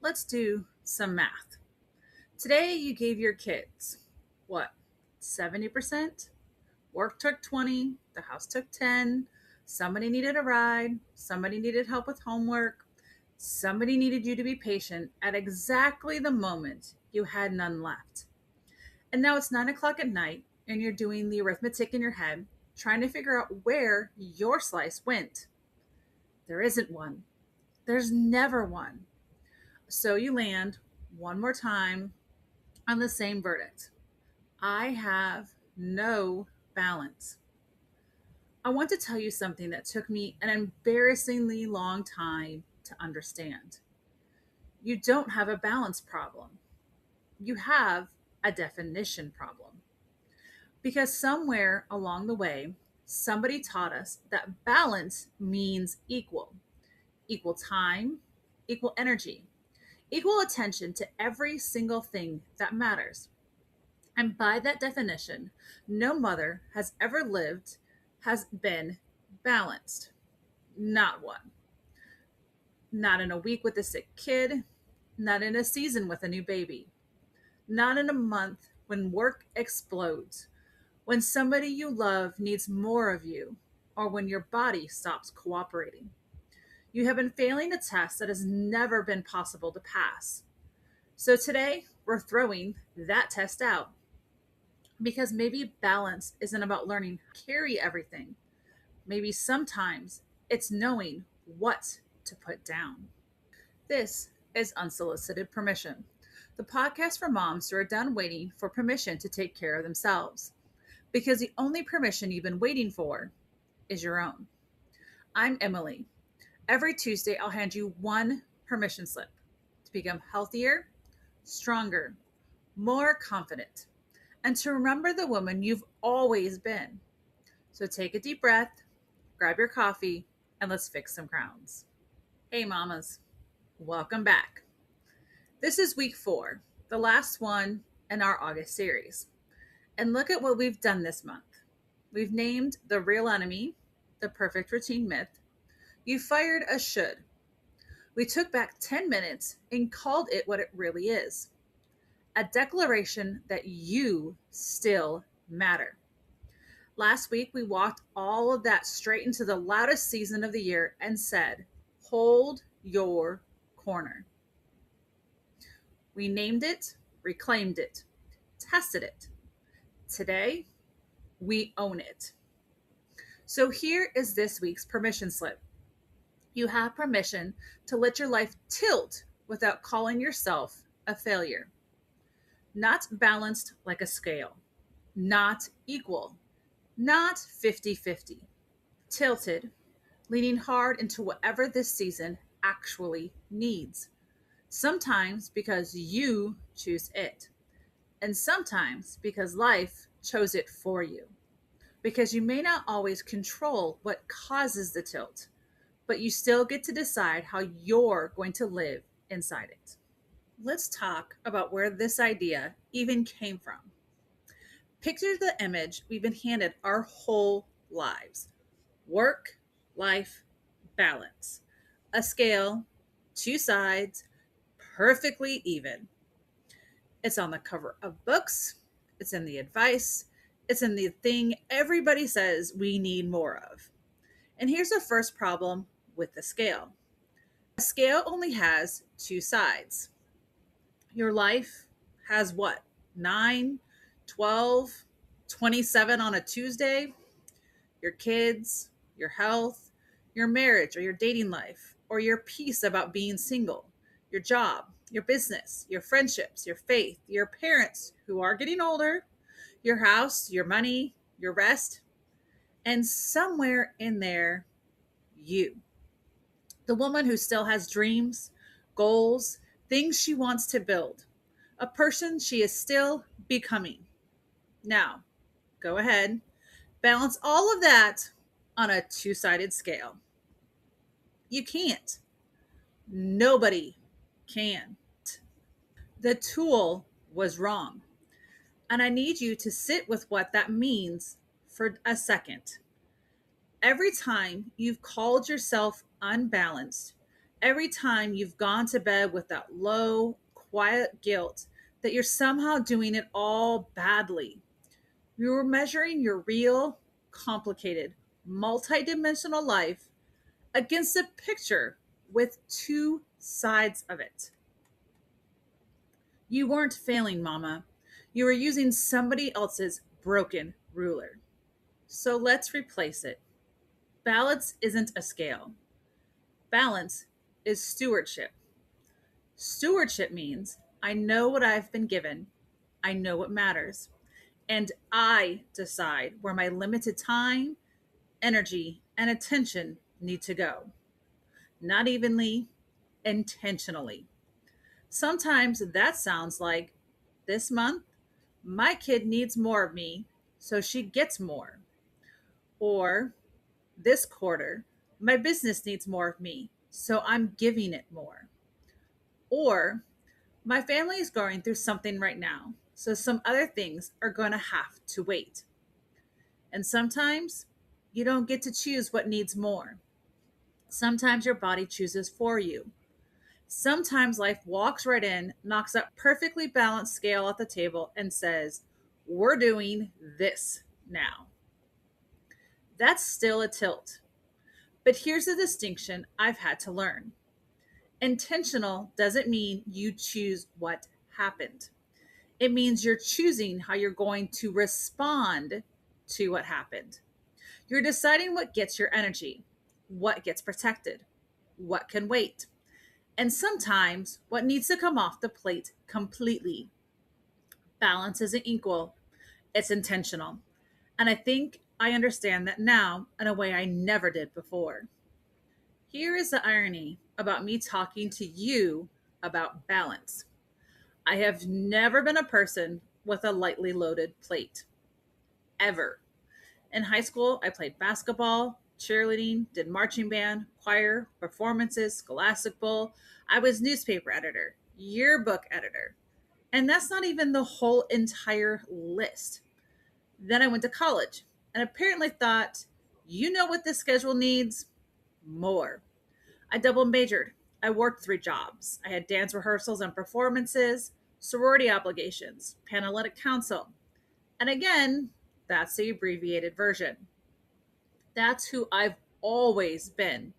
let's do some math. Today you gave your kids, what, 70%? Work took 20, the house took 10, somebody needed a ride, somebody needed help with homework, somebody needed you to be patient at exactly the moment you had none left. And now it's 9 o'clock at night and you're doing the arithmetic in your head, trying to figure out where your slice went. There isn't one. There's never one. So you land one more time on the same verdict. I have no balance. I want to tell you something that took me an embarrassingly long time to understand. You don't have a balance problem. You have a definition problem. Because somewhere along the way, somebody taught us that balance means equal time, equal energy, equal attention to every single thing that matters. And by that definition, no mother has ever lived has been balanced. Not one. Not in a week with a sick kid, not in a season with a new baby, not in a month when work explodes, when somebody you love needs more of you, or when your body stops cooperating. You have been failing a test that has never been possible to pass. So today, we're throwing that test out because maybe balance isn't about learning to carry everything. Maybe sometimes it's knowing what to put down. This is Unsolicited Permission, the podcast for moms who are done waiting for permission to take care of themselves. Because the only permission you've been waiting for is your own. I'm Emily. Every Tuesday, I'll hand you one permission slip to become healthier, stronger, more confident, and to remember the woman you've always been. So take a deep breath, grab your coffee, and let's fix some crowns. Hey, mamas. Welcome back. This is week 4, the last one in our August series. And look at what we've done this month. We've named the real enemy, the perfect routine myth. You fired a should. We took back 10 minutes and called it what it really is. A declaration that you still matter. Last week, we walked all of that straight into the loudest season of the year and said, hold your corner. We named it, reclaimed it, tested it. Today, we own it. So here is this week's permission slip. You have permission to let your life tilt without calling yourself a failure. Not balanced like a scale. Not equal. Not 50-50. Tilted, leaning hard into whatever this season actually needs. Sometimes because you choose it. And sometimes because life chose it for you. Because you may not always control what causes the tilt, but you still get to decide how you're going to live inside it. Let's talk about where this idea even came from. Picture the image we've been handed our whole lives. Work, life, balance. A scale, 2 sides, perfectly even. It's on the cover of books. It's in the advice. It's in the thing everybody says we need more of. And here's the first problem with the scale. A scale only has 2 sides. Your life has what? 9, 12, 27 on a Tuesday? Your kids, your health, your marriage or your dating life, or your peace about being single, your job, your business, your friendships, your faith, your parents who are getting older, your house, your money, your rest, and somewhere in there, you. The woman who still has dreams, goals, things she wants to build, a person she is still becoming. Now, go ahead, balance all of that on a 2-sided scale. You can't. Nobody can. The tool was wrong. And I need you to sit with what that means for a second. Every time you've called yourself unbalanced, Every time you've gone to bed with that low, quiet guilt that you're somehow doing it all badly, you were measuring your real, complicated, multidimensional life against a picture with two sides of it. You weren't failing, Mama. You were using somebody else's broken ruler. So let's replace it. Balance isn't a scale. Balance is stewardship. Stewardship means I know what I've been given, I know what matters, and I decide where my limited time, energy, and attention need to go. Not evenly, intentionally. Sometimes that sounds like this month, my kid needs more of me, so she gets more. Or this quarter, my business needs more of me, so I'm giving it more. Or my family is going through something right now, so some other things are going to have to wait. And sometimes you don't get to choose what needs more. Sometimes your body chooses for you. Sometimes life walks right in, knocks that perfectly balanced scale at the table, and says, we're doing this now. That's still a tilt. But here's the distinction I've had to learn. Intentional doesn't mean you choose what happened. It means you're choosing how you're going to respond to what happened. You're deciding what gets your energy, what gets protected, what can wait, and sometimes what needs to come off the plate completely. Balance isn't equal, it's intentional. And I think I understand that now in a way I never did before. Here is the irony about me talking to you about balance. I have never been a person with a lightly loaded plate, ever. In high school, I played basketball, cheerleading, did marching band, choir, performances, scholastic bowl. I was newspaper editor, yearbook editor. And that's not even the whole entire list. Then I went to college and apparently thought, you know what this schedule needs? More. I double majored. I worked 3 jobs. I had dance rehearsals and performances, sorority obligations, Panhellenic council. And again, that's the abbreviated version. That's who I've always been.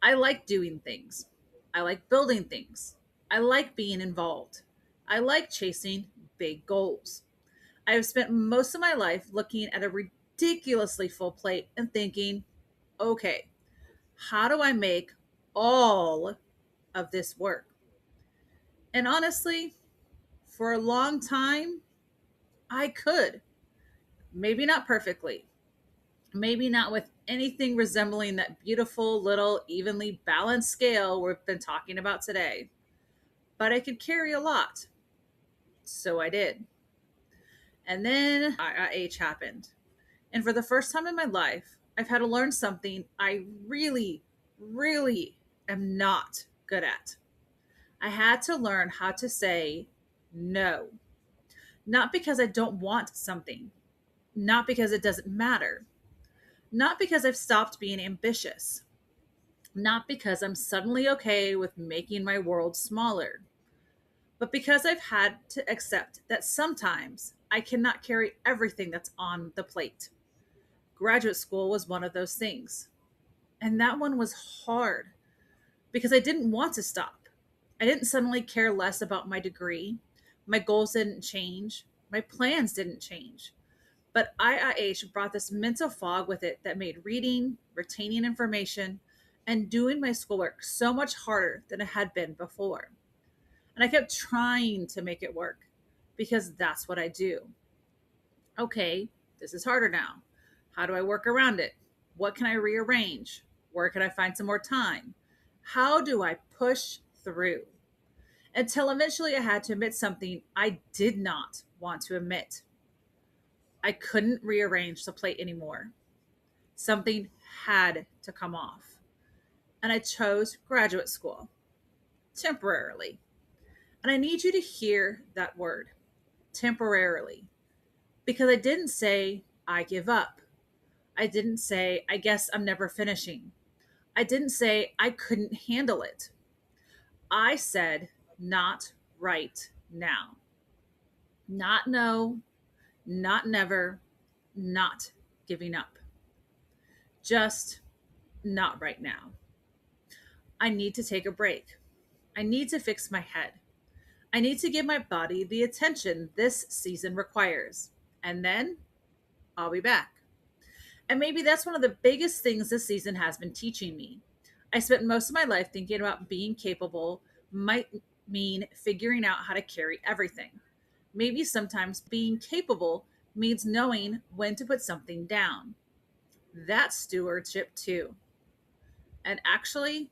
I like doing things. I like building things. I like being involved. I like chasing big goals. I have spent most of my life looking at a ridiculously full plate and thinking, okay, how do I make all of this work? And honestly, for a long time, I could. Maybe not perfectly. Maybe not with anything resembling that beautiful little evenly balanced scale we've been talking about today. But I could carry a lot. So I did. And then IIH happened. And for the first time in my life, I've had to learn something I really, really am not good at. I had to learn how to say no. Not because I don't want something, not because it doesn't matter, not because I've stopped being ambitious, not because I'm suddenly okay with making my world smaller, but because I've had to accept that sometimes I cannot carry everything that's on the plate. Graduate school was one of those things. And that one was hard because I didn't want to stop. I didn't suddenly care less about my degree. My goals didn't change. My plans didn't change. But IIH brought this mental fog with it that made reading, retaining information, and doing my schoolwork so much harder than it had been before. And I kept trying to make it work because that's what I do. Okay, this is harder now. How do I work around it? What can I rearrange? Where can I find some more time? How do I push through? Until eventually I had to admit something I did not want to admit. I couldn't rearrange the plate anymore. Something had to come off. And I chose graduate school temporarily. And I need you to hear that word temporarily because I didn't say I give up. I didn't say I guess I'm never finishing. I didn't say I couldn't handle it. I said, not right now. Not no, not never, not giving up. Just not right now. I need to take a break. I need to fix my head. I need to give my body the attention this season requires. And then I'll be back. And maybe that's one of the biggest things this season has been teaching me. I spent most of my life thinking about being capable might mean figuring out how to carry everything. Maybe sometimes being capable means knowing when to put something down. That's stewardship too. And actually,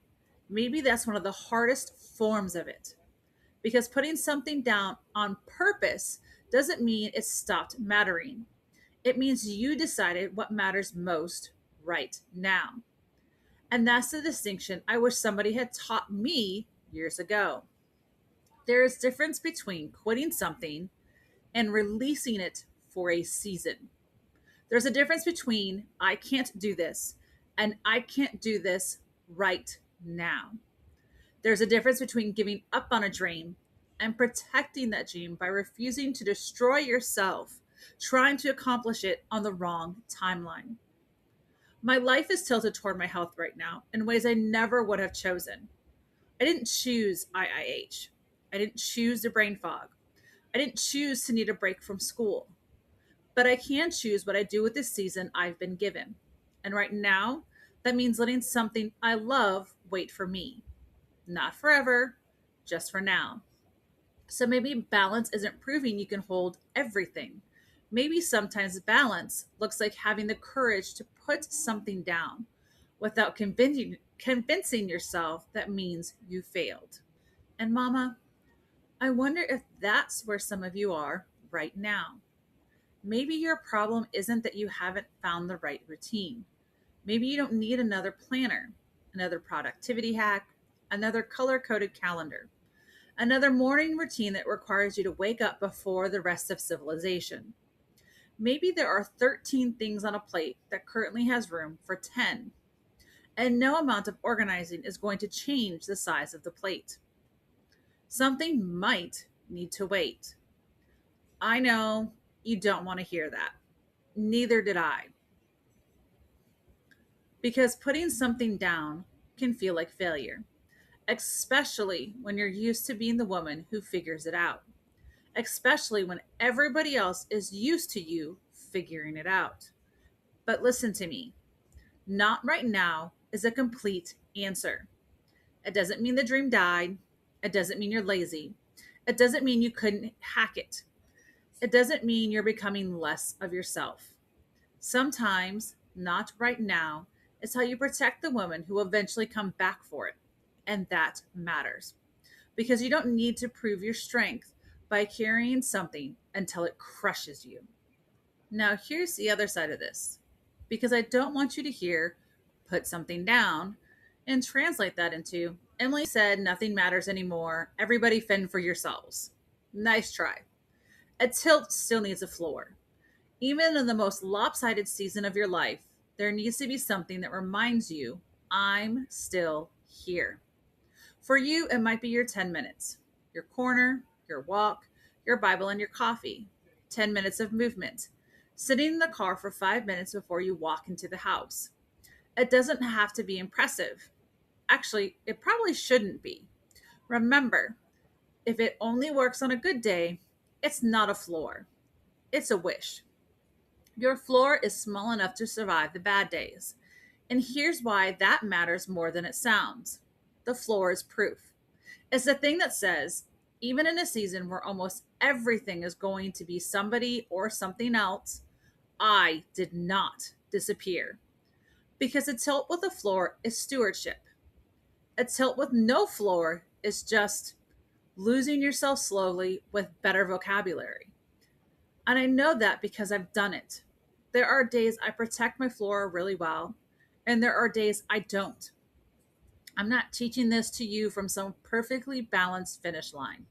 maybe that's one of the hardest forms of it. Because putting something down on purpose doesn't mean it stopped mattering. It means you decided what matters most right now. And that's the distinction I wish somebody had taught me years ago. There is difference between quitting something and releasing it for a season. There's a difference between I can't do this and I can't do this right now. There's a difference between giving up on a dream and protecting that dream by refusing to destroy yourself, trying to accomplish it on the wrong timeline. My life is tilted toward my health right now in ways I never would have chosen. I didn't choose IIH. I didn't choose the brain fog. I didn't choose to need a break from school. But I can choose what I do with this season I've been given. And right now, that means letting something I love wait for me. Not forever, just for now. So maybe balance isn't proving you can hold everything. Maybe sometimes balance looks like having the courage to put something down without convincing yourself that means you failed. And mama, I wonder if that's where some of you are right now. Maybe your problem isn't that you haven't found the right routine. Maybe you don't need another planner, another productivity hack, another color coded calendar, another morning routine that requires you to wake up before the rest of civilization. Maybe there are 13 things on a plate that currently has room for 10, and no amount of organizing is going to change the size of the plate. Something might need to wait. I know you don't want to hear that. Neither did I. Because putting something down can feel like failure, especially when you're used to being the woman who figures it out, especially when everybody else is used to you figuring it out. But listen to me, not right now is a complete answer. It doesn't mean the dream died. It doesn't mean you're lazy. It doesn't mean you couldn't hack it. It doesn't mean you're becoming less of yourself. Sometimes, not right now, is how you protect the woman who will eventually come back for it. And that matters. Because you don't need to prove your strength by carrying something until it crushes you. Now, here's the other side of this. Because I don't want you to hear, put something down, and translate that into, Emily said nothing matters anymore. Everybody fend for yourselves. Nice try. A tilt still needs a floor. Even in the most lopsided season of your life, there needs to be something that reminds you, I'm still here. For you, it might be your 10 minutes, your corner, your walk, your Bible, and your coffee. 10 minutes of movement. Sitting in the car for 5 minutes before you walk into the house. It doesn't have to be impressive. Actually, it probably shouldn't be. Remember, if it only works on a good day, it's not a floor. It's a wish. Your floor is small enough to survive the bad days. And here's why that matters more than it sounds. The floor is proof. It's the thing that says, even in a season where almost everything is going to be somebody or something else, I did not disappear. Because a tilt with a floor is stewardship. A tilt with no floor is just losing yourself slowly with better vocabulary. And I know that because I've done it. There are days I protect my floor really well, and there are days I don't. I'm not teaching this to you from some perfectly balanced finish line.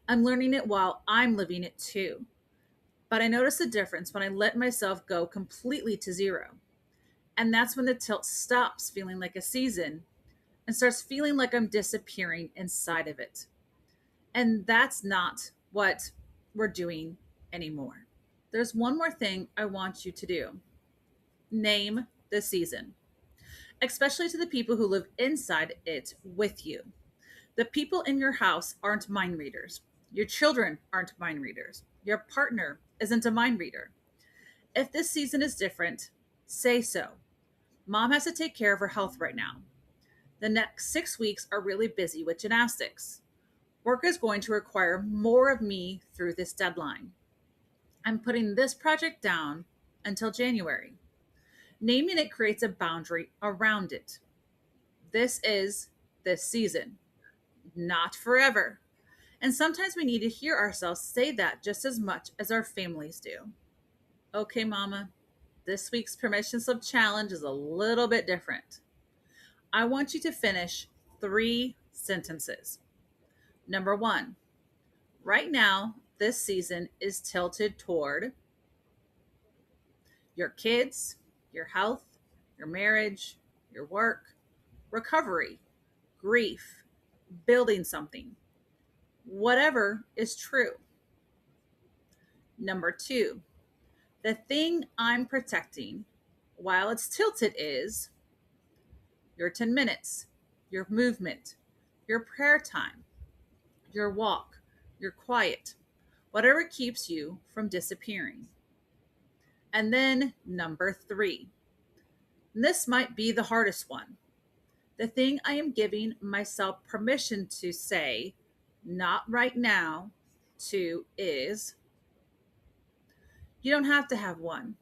I'm learning it while I'm living it too. But I notice the difference when I let myself go completely to zero. And that's when the tilt stops feeling like a season and starts feeling like I'm disappearing inside of it. And that's not what we're doing anymore. There's one more thing I want you to do: name the season, especially to the people who live inside it with you. The people in your house aren't mind readers. Your children aren't mind readers. Your partner isn't a mind reader. If this season is different, say so. Mom has to take care of her health right now. The next 6 weeks are really busy with gymnastics. Work is going to require more of me through this deadline. I'm putting this project down until January. Naming it creates a boundary around it. This is this season, not forever. And sometimes we need to hear ourselves say that just as much as our families do. Okay, Mama, this week's permission slip challenge is a little bit different. I want you to finish 3 sentences. Number 1, right now, this season is tilted toward your kids, your health, your marriage, your work, recovery, grief, building something, whatever is true. Number 2, the thing I'm protecting while it's tilted is your 10 minutes, your movement, your prayer time, your walk, your quiet, whatever keeps you from disappearing. And then number 3, and this might be the hardest one. The thing I am giving myself permission to say, not right now, to is you don't have to have one.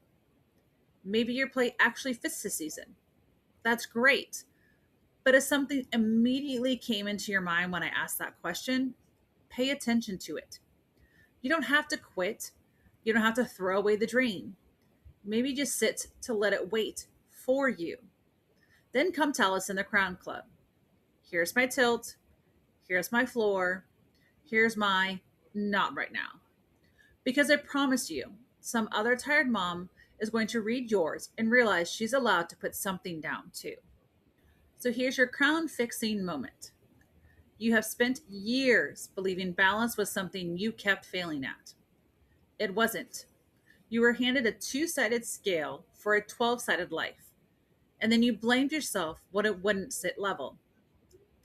Maybe your plate actually fits this season. That's great. But if something immediately came into your mind when I asked that question, pay attention to it. You don't have to quit. You don't have to throw away the dream. Maybe just sit to let it wait for you. Then come tell us in the Crown Club. Here's my tilt. Here's my floor. Here's my not right now. Because I promise you, some other tired mom is going to read yours and realize she's allowed to put something down too. So here's your crown fixing moment. You have spent years believing balance was something you kept failing at. It wasn't. You were handed a 2-sided scale for a 12-sided life, and then you blamed yourself when it wouldn't sit level.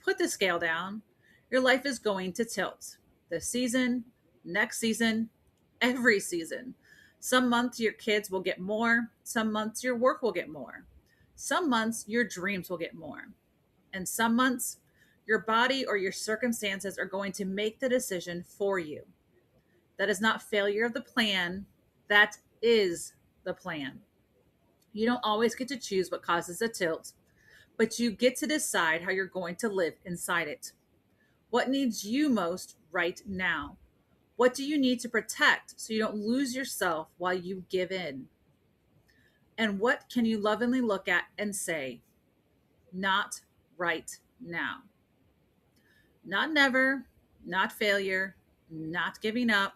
Put the scale down. Your life is going to tilt. This season, next season, every season. Some months your kids will get more. Some months your work will get more. Some months your dreams will get more. And some months your body or your circumstances are going to make the decision for you. That is not failure of the plan. That is the plan. You don't always get to choose what causes a tilt, but you get to decide how you're going to live inside it. What needs you most right now? What do you need to protect so you don't lose yourself while you give in? And what can you lovingly look at and say, not right now? Not never, not failure, not giving up,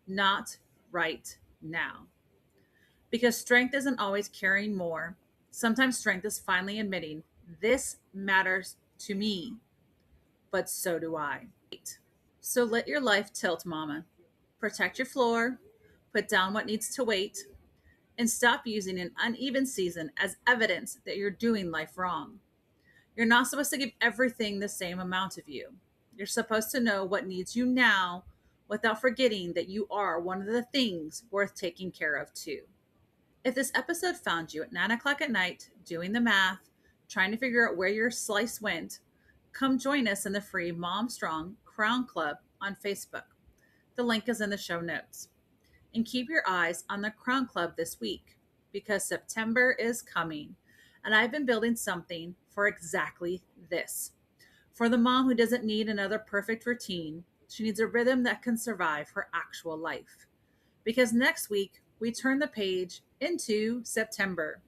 not right now. Because strength isn't always carrying more. Sometimes strength is finally admitting, this matters to me, but so do I. So let your life tilt, Mama. Protect your floor, put down what needs to wait, and stop using an uneven season as evidence that you're doing life wrong. You're not supposed to give everything the same amount of you. You're supposed to know what needs you now without forgetting that you are one of the things worth taking care of too. If this episode found you at 9 o'clock at night doing the math, trying to figure out where your slice went, come join us in the free Mom Strong Crown Club on Facebook. The link is in the show notes. And keep your eyes on the Crown Club this week because September is coming and I've been building something for exactly this. For the mom who doesn't need another perfect routine, she needs a rhythm that can survive her actual life. Because next week, we turn the page into September.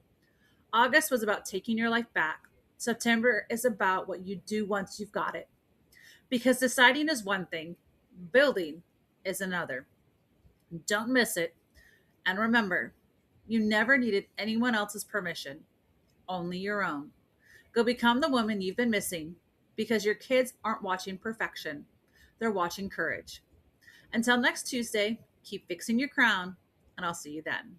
August was about taking your life back. September is about what you do once you've got it. Because deciding is one thing, building is another. Don't miss it. And remember, you never needed anyone else's permission only your own. Go become the woman you've been missing because your kids aren't watching perfection, they're watching courage. Until next Tuesday, keep fixing your crown, and I'll see you then.